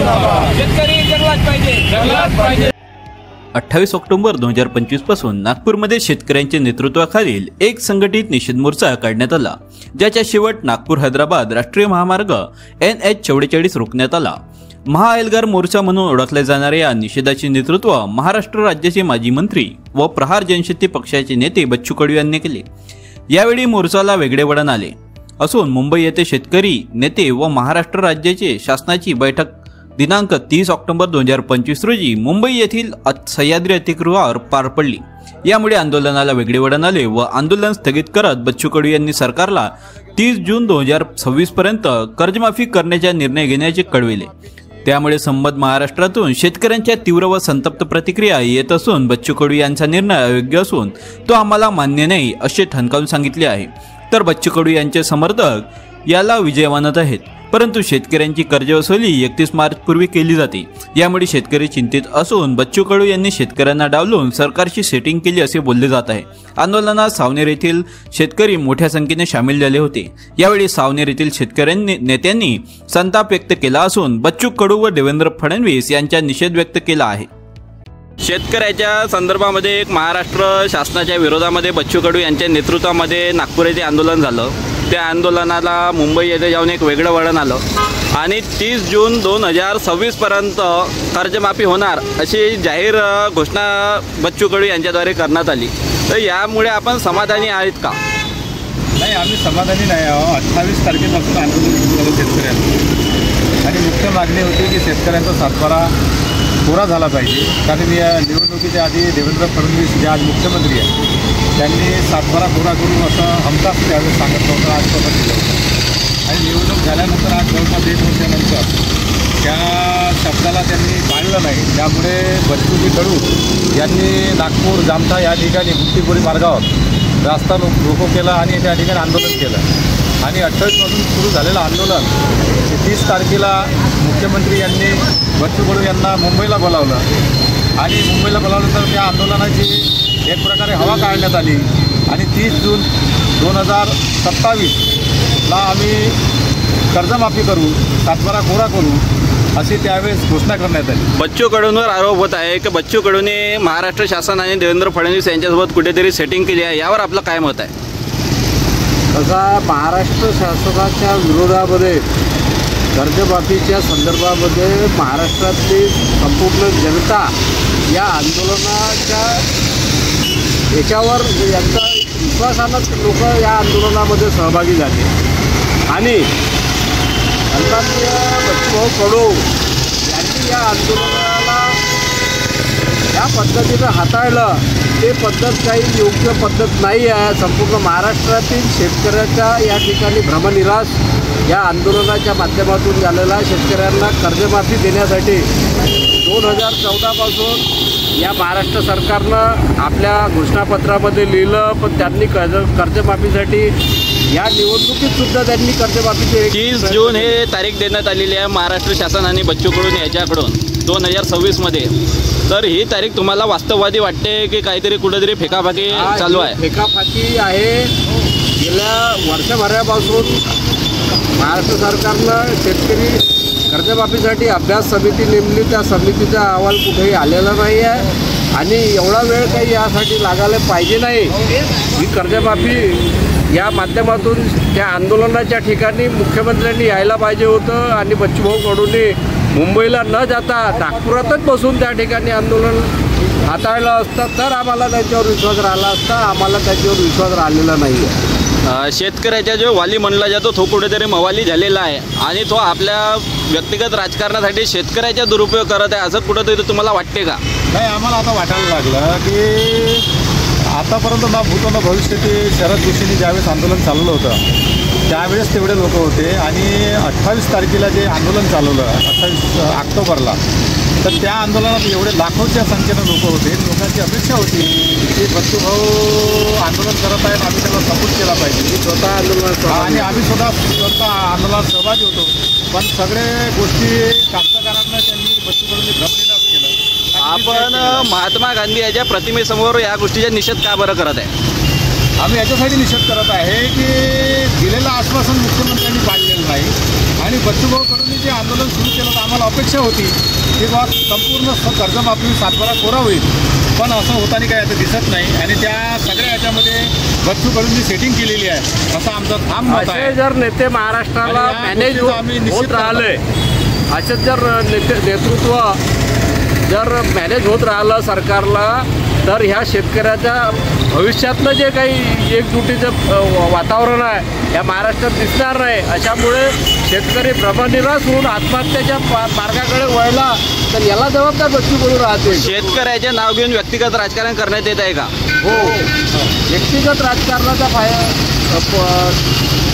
शेतकरी जगलाच पाहिजे. 28 ऑक्टोबर 2025 पासून नागपूरमध्ये शेतकऱ्यांच्या नेतृत्वाखालील एक संघटित निषेध मोर्चा काढण्यात आला, ज्याचा शेवट नागपूर हैदराबाद राष्ट्रीय महामार्ग NH 44 रोखण्यात आला. महाएल्गार मोर्चा म्हणून ओळखल्या जाणाऱ्या या निषेधाचे नेतृत्व महाराष्ट्र राज्याचे माजी मंत्री व प्रहार जनशक्ती पक्षाचे नेते बच्चू कडू यांनी केले. यावेळी मोर्चाला वेगळे वळण आले असून मुंबई येथे शेतकरी नेते व महाराष्ट्र राज्याचे शासनाची बैठक दिनांक 30 ऑक्टोबर 2025 रोजी मुंबई येथील सह्याद्री अतिथीगृहावर पार पडली. यामुळे आंदोलनाला वेगळे वळण आले व आंदोलन स्थगित करत बच्चू कडू यांनी सरकारला 30 जून 2026 पर्यंत कर्जमाफी करण्याचा निर्णय घेण्याचे कळविले. त्यामुळे संबंध महाराष्ट्रातून शेतकऱ्यांच्या तीव्र व संतप्त प्रतिक्रिया येत असून बच्चू कडू यांचा निर्णय अयोग्य असून तो आम्हाला मान्य नाही असे ठणकावून सांगितले आहे. तर बच्चू कडू यांचे समर्थक याला विजय मानत आहेत, परंतु शेतकऱ्यांची कर्जवसुली 31 मार्च पूर्वी केली जाते. यामुळे शेतकरी चिंतित असून बच्चू कडू यांनी शेतकऱ्यांना डावलून सरकारची सेटिंग केली असे बोलले जात आहे. आंदोलनात सावनेर येथील शेतकरी मोठ्या संख्येने सामील झाले होते. यावेळी सावनेर येथील शेतकऱ्यांनी नेत्यांनी संताप व्यक्त केला असून बच्चू कडू व देवेंद्र फडणवीस यांचा निषेध व्यक्त केला आहे. शेतकऱ्याच्या संदर्भामध्ये एक महाराष्ट्र शासनाच्या विरोधामध्ये बच्चू कडू यांच्या नेतृत्वामध्ये नागपूर येथे आंदोलन झालं. त्या आंदोलनाला मुंबई येथे जाऊन एक वेगळं वळण आलं आणि 30 जून 2026 पर्यंत कर्जमाफी होणार अशी जाहीर घोषणा बच्चू कडू यांच्याद्वारे करण्यात आली. तर यामुळे आपण समाधानी आहेत का? नाही, आम्ही समाधानी नाही आहोत. 28 तारखेपासून आंदोलन सुरू झालं शेतकऱ्यांचं आणि मुख्य मागणी होती की शेतकऱ्यांचा सातबारा कोरा झाला पाहिजे. कारण या निवडणुकीच्या आधी देवेंद्र फडणवीस जे आज मुख्यमंत्री आहेत त्यांनी सातबारा कोरा करून असं हमखास त्यावेळेस सांगितलं होतं, आजपर्यंत दिलं होतं. आणि निवडणूक झाल्यानंतर आज जवळपास 1 वर्षानंतर त्या शब्दाला त्यांनी पाळलं नाही. त्यामुळे बच्चूजी कडू यांनी नागपूर जामठा या ठिकाणी मुक्तीपुरी मार्गावर रास्ता रोको केला आणि त्या ठिकाणी आंदोलन केलं. आणि 28 पासून सुरू झालेलं आंदोलन 30 तारखेला मुख्यमंत्री यांनी बच्चू कडू यांना मुंबईला बोलावलं आणि मुंबईला बोलावल्यानंतर त्या आंदोलनाची एक प्रकारे हवा काढण्यात आली आणि 30 जून 2027ला आम्ही कर्जमाफी करू, सातबारा कोरा करू अशी त्यावेळेस घोषणा करण्यात आली. बच्चू कडूंवर आरोप होत आहे की बच्चू कडूने महाराष्ट्र शासन आणि देवेंद्र फडणवीस यांच्यासोबत कुठेतरी सेटिंग केली आहे. यावर आपलं काय मत आहे? तसा महाराष्ट्र शासनाच्या विरोधामध्ये कर्जमाफीच्या संदर्भामध्ये महाराष्ट्रातली संपूर्ण जनता या आंदोलनाच्या याच्यावर यांचा विश्वासानंच लोक या आंदोलनामध्ये सहभागी झाले आणि सन्माननीय बच्चूभाऊ कडू यांनी या आंदोलनाला या पद्धतीनं हाताळलं ते पद्धत काही योग्य पद्धत नाही आहे. संपूर्ण महाराष्ट्रातील शेतकऱ्याच्या या ठिकाणी भ्रमनिरास या आंदोलनाच्या माध्यमातून झालेला शेतकऱ्यांना कर्जमाफी देण्यासाठी 2014 पासून या महाराष्ट्र सरकारनं आपल्या घोषणापत्रामध्ये लिहिलं, पण त्यांनी कर्जमाफीसाठी या निवडणुकीतसुद्धा त्यांनी कर्जमाफीचे 30 जून हे तारीख देण्यात आलेली आहे महाराष्ट्र शासन आणि बच्चू कडू याच्याकडून 2026 मध्ये. तर ही तारीख तुम्हाला वास्तववादी वाटते की काहीतरी कुठेतरी फेकाफाकी चालू आहे? फेकाफाकी आहे. गेल्या वर्षभरापासून महाराष्ट्र सरकारनं शेतकरी कर्जमाफीसाठी अभ्यास समिती नेमली. त्या समितीचा अहवाल कुठेही आलेला नाही आहे आणि एवढा वेळ काही यासाठी लागायला पाहिजे नाही. ही कर्जमाफी या माध्यमातून त्या आंदोलनाच्या ठिकाणी मुख्यमंत्र्यांनी यायला पाहिजे होतं आणि बच्चूभाऊ कडूंनी मुंबईला न जाता नागपुरातच बसून त्या ठिकाणी आंदोलन हाताळलं असतं तर आम्हाला त्यांच्यावर विश्वास राहिला असता. आम्हाला त्याच्यावर विश्वास राहिलेला नाही आहे. शेतकऱ्याचा जो वाली म्हणला जातो तो कुठेतरी मवाली झालेला आहे आणि तो आपल्या व्यक्तिगत राजकारणासाठी शेतकऱ्याचा दुरुपयोग करत आहे असं कुठंतरी तुम्हाला वाटते का? नाही, आम्हाला आता वाटायला लागलं की आतापर्यंत ना भूतो ना भविष्य ते शरद जोशींनी ज्यावेळेस आंदोलन चालवलं होतं त्यावेळेस तेवढे लोक होते आणि 28 तारखेला जे आंदोलन चालवलं 28 ऑक्टोबरला तर त्या आंदोलनात एवढे लाखोच्या संख्येनं लोक होते. लोकांची अपेक्षा होती की बच्चूभाऊ आंदोलन करत आहेत, आम्ही त्याला सपोर्ट केला पाहिजे. स्वतः आंदोलन आणि आम्ही स्वतः आंदोलनात सहभागी होतो. पण सगळे गोष्टी कास्तकारांना त्यांनी बच्चूभाऊंनी भ्रमनिरास केलं. आपण महात्मा गांधी याच्या प्रतिमेसमोर या गोष्टीचा निषेध का बरं करत आहे? आम्ही याच्यासाठी निषेध करत आहे की दिलेलं आश्वासन मुख्यमंत्र्यांनी पाळलेलं नाही आणि बच्चूभाऊ कडून जे आंदोलन सुरू केलं तर आम्हाला अपेक्षा होती की बा संपूर्ण कर्जमाफी सातबारा कोरा होईल, पण असं होताना काही आता दिसत नाही आणि त्या सगळ्या याच्यामध्ये बच्चू कडून जी सेटिंग केलेली आहे असं आमचं ठाम मत आहे. जर नेते महाराष्ट्राला आणि या मॅनेज गोष्टीचा आम्ही निश्चित होत राहिले, असेच जर नेतृत्व जर मॅनेज होत राहिलं सरकारला, तर ह्या शेतकऱ्याच्या भविष्यातलं जे काही एकजुटीचं वातावरण आहे या महाराष्ट्रात दिसणार नाही. अशामुळे शेतकरी भ्रमनिराश होऊन आत्महत्येच्या मार्गाकडे वळला तर याला जबाबदार बच्चू कडू राहते. शेतकऱ्याचे नाव घेऊन व्यक्तिगत राजकारण करण्यात येत आहे का? हो, व्यक्तिगत राजकारणाचा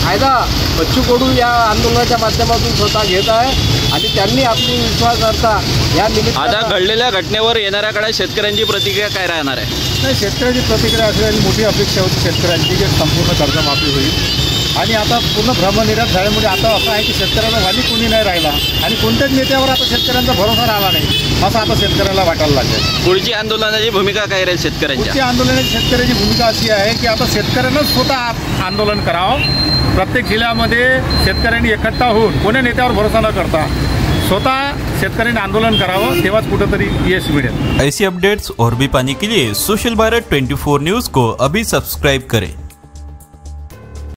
फायदा बच्चू कडू या आंदोलनाच्या माध्यमातून स्वतः घेत आहे आणि त्यांनी आपली विश्वासार्हता या आता घडलेल्या घटनेवर येणाऱ्या काळात शेतकऱ्यांची प्रतिक्रिया काय राहणार आहे? नाही, शेतकऱ्याची प्रतिक्रिया असलेली मोठी अपेक्षा होती शेतकऱ्यांची की संपूर्ण कर्जमाफी होईल आणि आता पूर्ण भ्रमनिराश झाल्यामुळे आता असं आहे की शेतकऱ्याला वाली कोणी नाही राहिला आणि कोणत्याच नेत्यावर आता शेतकऱ्यांचा भरोसा राहिला नाही असं आता शेतकऱ्याला वाटायला लागेल. पुढची आंदोलनाची भूमिका काय राहील शेतकऱ्यांची? पुढची आंदोलनाची शेतकऱ्याची भूमिका अशी आहे की आता शेतकऱ्यांनाच स्वतः आंदोलन करावं. प्रत्येक जिल्ह्यामध्ये शेतकऱ्यांनी एकट्ठा होऊन कोण्या नेत्यावर भरोसा न करता स्वतः शेतकऱ्यांनी आंदोलन करावं, तेव्हाच कुठंतरी यश मिळेल. ऐसी अपडेट्स और भी पाने के लिए सोशल भारत 24 न्यूज़ को अभी सब्सक्राइब करें.